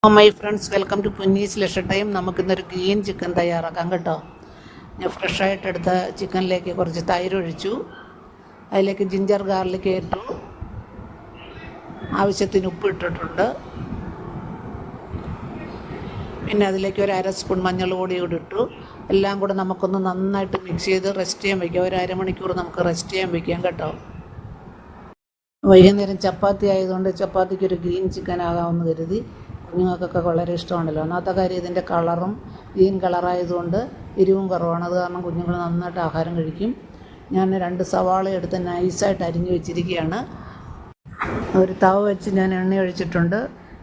My friends, welcome to പുന്നീസ് ലക്ഷ time. നമുക്കിന്നൊരു ഗ്രീൻ ചിക്കൻ തയ്യാറാക്കാം കേട്ടോ. ഞാൻ ഫ്രഷായിട്ട് എടുത്ത ചിക്കനിലേക്ക് കുറച്ച് തൈര് ഒഴിച്ചു, അതിലേക്ക് ജിഞ്ചർ ഗാർലിക് ഇട്ടു, ആവശ്യത്തിന് ഉപ്പ് ഇട്ടിട്ടുണ്ട്. പിന്നെ അതിലേക്ക് ഒരു 1/2 സ്പൂൺ മഞ്ഞൾ പൊടി കൂടി ഇട്ടു. എല്ലാം കൂടെ നമുക്കൊന്ന് നന്നായിട്ട് മിക്സ് ചെയ്ത് റെസ്റ്റ് ചെയ്യാൻ വയ്ക്കാം. ഒരു അരമണിക്കൂർ നമുക്ക് റെസ്റ്റ് ചെയ്യാൻ വയ്ക്കാം കേട്ടോ. വൈകുന്നേരം ചപ്പാത്തി ആയതുകൊണ്ട് ചപ്പാത്തിക്ക് ഒരു ഗ്രീൻ ചിക്കൻ ആകാമെന്ന് കരുതി. കുഞ്ഞുങ്ങൾക്കൊക്കെ വളരെ ഇഷ്ടമാണല്ലോ. ഒന്നാമത്തെ കാര്യം ഇതിൻ്റെ കളറും ഗ്രീൻ കളറായതുകൊണ്ട് എരിവും കുറവാണ്. അത് കാരണം കുഞ്ഞുങ്ങൾ നന്നായിട്ട് ആഹാരം കഴിക്കും. ഞാൻ 2 സവാള എടുത്ത് നൈസായിട്ട് അരിഞ്ഞു വെച്ചിരിക്കുകയാണ്. ഒരു തവ വെച്ച് ഞാൻ എണ്ണ ഒഴിച്ചിട്ടുണ്ട്.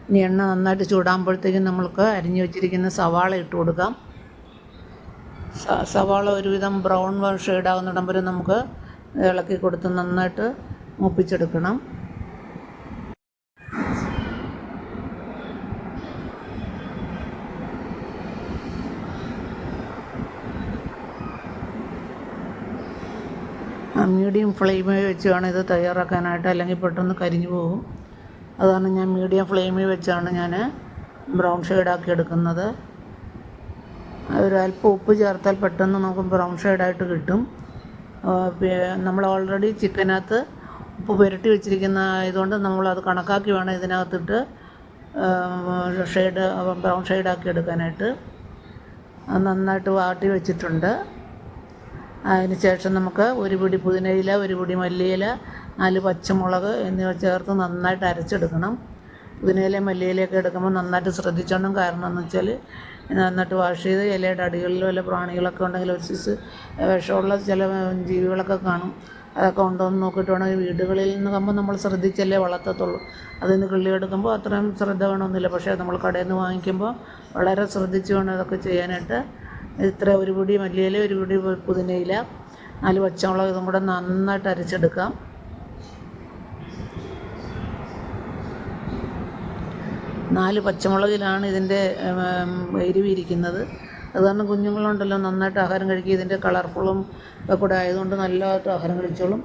ഇനി എണ്ണ നന്നായിട്ട് ചൂടാകുമ്പോഴത്തേക്കും നമ്മൾക്ക് അരിഞ്ഞു വെച്ചിരിക്കുന്ന സവാള ഇട്ട് കൊടുക്കാം. സവാള ഒരുവിധം ബ്രൗൺ ഷെയ്ഡാകുന്നിടം വരെ നമുക്ക് ഇളക്കി കൊടുത്ത് നന്നായിട്ട് മൂപ്പിച്ചെടുക്കണം. മീഡിയം ഫ്ലെയിമിൽ വെച്ച് വേണം ഇത് തയ്യാറാക്കാനായിട്ട്, അല്ലെങ്കിൽ പെട്ടെന്ന് കരിഞ്ഞു പോകും. അതാണ് ഞാൻ മീഡിയം ഫ്ലെയിമിൽ വെച്ചാണ് ഞാൻ ബ്രൗൺ ഷെയ്ഡാക്കി എടുക്കുന്നത്. ഒരല്പം ഉപ്പ് ചേർത്താൽ പെട്ടെന്ന് നമുക്ക് ബ്രൗൺ ഷെയ്ഡായിട്ട് കിട്ടും. നമ്മൾ ഓൾറെഡി ചിക്കനകത്ത് ഉപ്പ് പുരട്ടി വെച്ചിരിക്കുന്ന ആയതുകൊണ്ട് നമ്മളത് കണക്കാക്കി വേണം ഇതിനകത്തിട്ട് ബ്രൗൺ ഷെയ്ഡാക്കി എടുക്കാനായിട്ട്. അത് നന്നായിട്ട് വാട്ടി വെച്ചിട്ടുണ്ട്. അതിന് ശേഷം നമുക്ക് ഒരു പിടി പുതിനയില, ഒരു പിടി മല്ലിയില, 4 പച്ചമുളക് എന്നിവ ചേർത്ത് നന്നായിട്ട് അരച്ചെടുക്കണം. പുതിനയിലയും മല്ലിയിലയൊക്കെ എടുക്കുമ്പോൾ നന്നായിട്ട് ശ്രദ്ധിച്ചോണം. കാരണം എന്ന് വെച്ചാൽ നന്നായിട്ട് വാഷ് ചെയ്ത് ഇലയുടെ അടികളിൽ വല്ല പ്രാണികളൊക്കെ ഉണ്ടെങ്കിൽ ഒരു സൈസ് വിഷമുള്ള ചില ജീവികളൊക്കെ കാണും. അതൊക്കെ ഉണ്ടോ എന്ന് നോക്കിയിട്ട് വേണം. വീടുകളിൽ നിന്നാകുമ്പോൾ നമ്മൾ ശ്രദ്ധിച്ചല്ലേ വളർത്തത്തുള്ളൂ. അതിൽ നിന്ന് കിള്ളിയെടുക്കുമ്പോൾ അത്രയും ശ്രദ്ധ വേണമെന്നില്ല. പക്ഷേ നമ്മൾ കടയിൽ നിന്ന് വാങ്ങിക്കുമ്പോൾ വളരെ ശ്രദ്ധിച്ച് വേണം ഇതൊക്കെ ചെയ്യാനായിട്ട്. ഒരു പിടി മല്ലിയില, ഒരു പിടി പുതിനയില, 4 പച്ചമുളക്, ഇതും കൂടെ നന്നായിട്ട് അരച്ചെടുക്കാം. നാല് പച്ചമുളകിലാണ് ഇതിൻ്റെ എരിവിരിക്കുന്നത്. അത് കാരണം കുഞ്ഞുങ്ങളുണ്ടല്ലോ നന്നായിട്ട് ആഹാരം കഴിക്കുക. ഇതിൻ്റെ കളർഫുള്ളും കൂടെ ആയതുകൊണ്ട് നല്ലതായിട്ട് ആഹാരം കഴിച്ചോളും.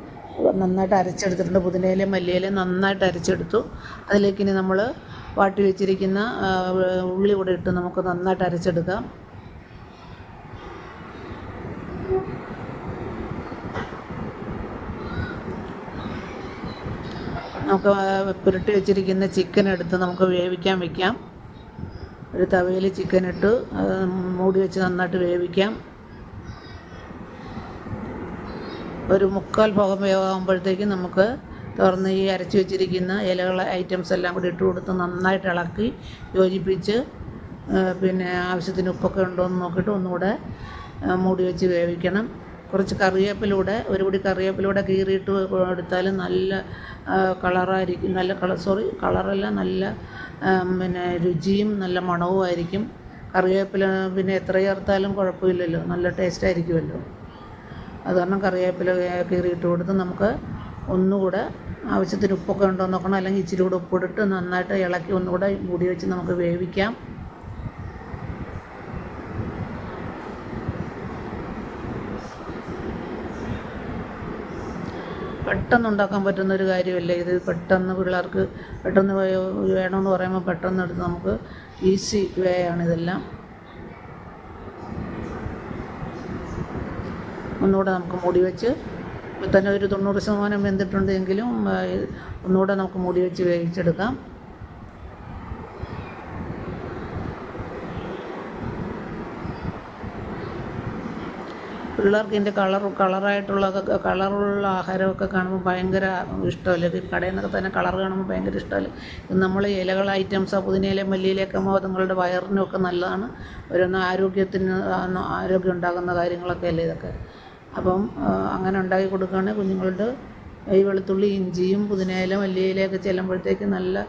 നന്നായിട്ട് അരച്ചെടുത്തിട്ടുണ്ട്. പുതിനയിലയും മല്ലിയിലയും നന്നായിട്ട് അരച്ചെടുത്തു. അതിലേക്ക് ഇനി നമ്മൾ വാട്ടി വെച്ചിരിക്കുന്ന ഉള്ളി കൂടെ ഇട്ട് നമുക്ക് നന്നായിട്ട് അരച്ചെടുക്കാം. നമുക്ക് പുരട്ടി വെച്ചിരിക്കുന്ന ചിക്കൻ എടുത്ത് നമുക്ക് വേവിക്കാൻ വയ്ക്കാം. ഒരു തവയിൽ ചിക്കൻ ഇട്ട് മൂടി വെച്ച് നന്നായിട്ട് വേവിക്കാം. ഒരു 3/4 ഭാഗം വേവാകുമ്പോഴത്തേക്കും നമുക്ക് തുറന്ന് ഈ അരച്ച് വെച്ചിരിക്കുന്ന ഐറ്റംസ് എല്ലാം കൂടി ഇട്ട് കൊടുത്ത് നന്നായിട്ട് ഇളക്കി യോജിപ്പിച്ച് പിന്നെ ആവശ്യത്തിന് ഉപ്പൊക്കെ ഉണ്ടോ എന്ന് നോക്കിയിട്ട് ഒന്നുകൂടെ മൂടി വെച്ച് വേവിക്കണം. കുറച്ച് കറിവേപ്പിലൂടെ, ഒരു പിടി കറിവേപ്പിലൂടെ കീറിയിട്ട് എടുത്താൽ നല്ല കളറായിരിക്കും. കളറല്ല, നല്ല പിന്നെ രുചിയും നല്ല മണവുമായിരിക്കും. കറിവേപ്പില പിന്നെ എത്ര ചേർത്താലും കുഴപ്പമില്ലല്ലോ, നല്ല ടേസ്റ്റ് ആയിരിക്കുമല്ലോ. അത് കാരണം കറിവേപ്പില കീറിയിട്ട് കൊടുത്ത് നമുക്ക് ഒന്നുകൂടെ ആവശ്യത്തിന് ഉപ്പൊക്കെ ഉണ്ടോ എന്ന് നോക്കണം. അല്ലെങ്കിൽ ഇച്ചിരി കൂടെ ഉപ്പിട്ടിട്ട് നന്നായിട്ട് ഇളക്കി ഒന്നുകൂടെ മൂടി വെച്ച് നമുക്ക് വേവിക്കാം. പെട്ടെന്ന് ഉണ്ടാക്കാൻ പറ്റുന്നൊരു കാര്യമല്ല ഇത്. പെട്ടെന്ന് പിള്ളേർക്ക് പെട്ടെന്ന് വേണമെന്ന് പറയുമ്പോൾ പെട്ടെന്ന് എടുത്ത് നമുക്ക് ഈസി വേ ആണ് ഇതെല്ലാം. ഒന്നുകൂടെ നമുക്ക് മൂടി വെച്ച്, ഇപ്പോൾ തന്നെ ഒരു 90% വെന്തിട്ടുണ്ടെങ്കിലും ഒന്നുകൂടെ നമുക്ക് മൂടി വെച്ച് വേവിച്ചെടുക്കാം. പിള്ളേർക്ക് ഇതിൻ്റെ കളറുള്ള ആഹാരമൊക്കെ കാണുമ്പോൾ ഭയങ്കര ഇഷ്ടമല്ലേ. കടയിൽ നിന്നൊക്കെ തന്നെ കളർ കാണുമ്പോൾ ഭയങ്കര ഇഷ്ടമല്ലേ. ഇത് നമ്മൾ ഇലകൾ ഐറ്റംസ്, പുതിനയില മല്ലിയിലയൊക്കെ അതുങ്ങളുടെ വയറിനൊക്കെ നല്ലതാണ്. ആരോഗ്യം ഉണ്ടാകുന്ന കാര്യങ്ങളൊക്കെ അല്ലേ ഇതൊക്കെ. അപ്പം അങ്ങനെ ഉണ്ടാക്കി കൊടുക്കുകയാണെങ്കിൽ കുഞ്ഞുങ്ങളുടെ ഈ വെളുത്തുള്ളി, ഇഞ്ചിയും പുതിനയില മല്ലിയിലയൊക്കെ ചെല്ലുമ്പോഴത്തേക്ക് നല്ല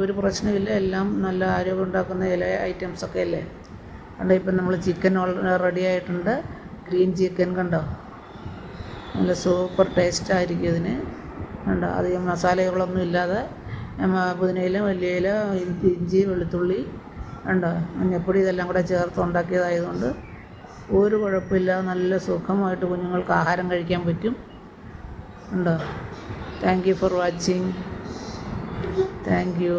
ഒരു പ്രശ്നമില്ല. എല്ലാം നല്ല ആരോഗ്യം ഉണ്ടാക്കുന്ന ഐറ്റംസൊക്കെ അല്ലേ. കണ്ടോ, ഇപ്പം നമ്മൾ ചിക്കൻ റെഡി ആയിട്ടുണ്ട്. ഗ്രീൻ ചിക്കൻ കണ്ടോ, നല്ല സൂപ്പർ ടേസ്റ്റായിരിക്കും ഇതിന്. കണ്ടോ, അധികം മസാലകളൊന്നും ഇല്ലാതെ പുതിനയില, മല്ലിയില, ഇഞ്ചി, വെളുത്തുള്ളി കണ്ടോ, മഞ്ഞൾപ്പൊടി ഇതെല്ലാം കൂടെ ചേർത്ത് ഉണ്ടാക്കിയതായതുകൊണ്ട് ഒരു കുഴപ്പമില്ലാതെ നല്ല സുഖമായിട്ട് കുഞ്ഞുങ്ങൾക്ക് ആഹാരം കഴിക്കാൻ പറ്റും. ഉണ്ടോ. Thank you for watching. Thank you.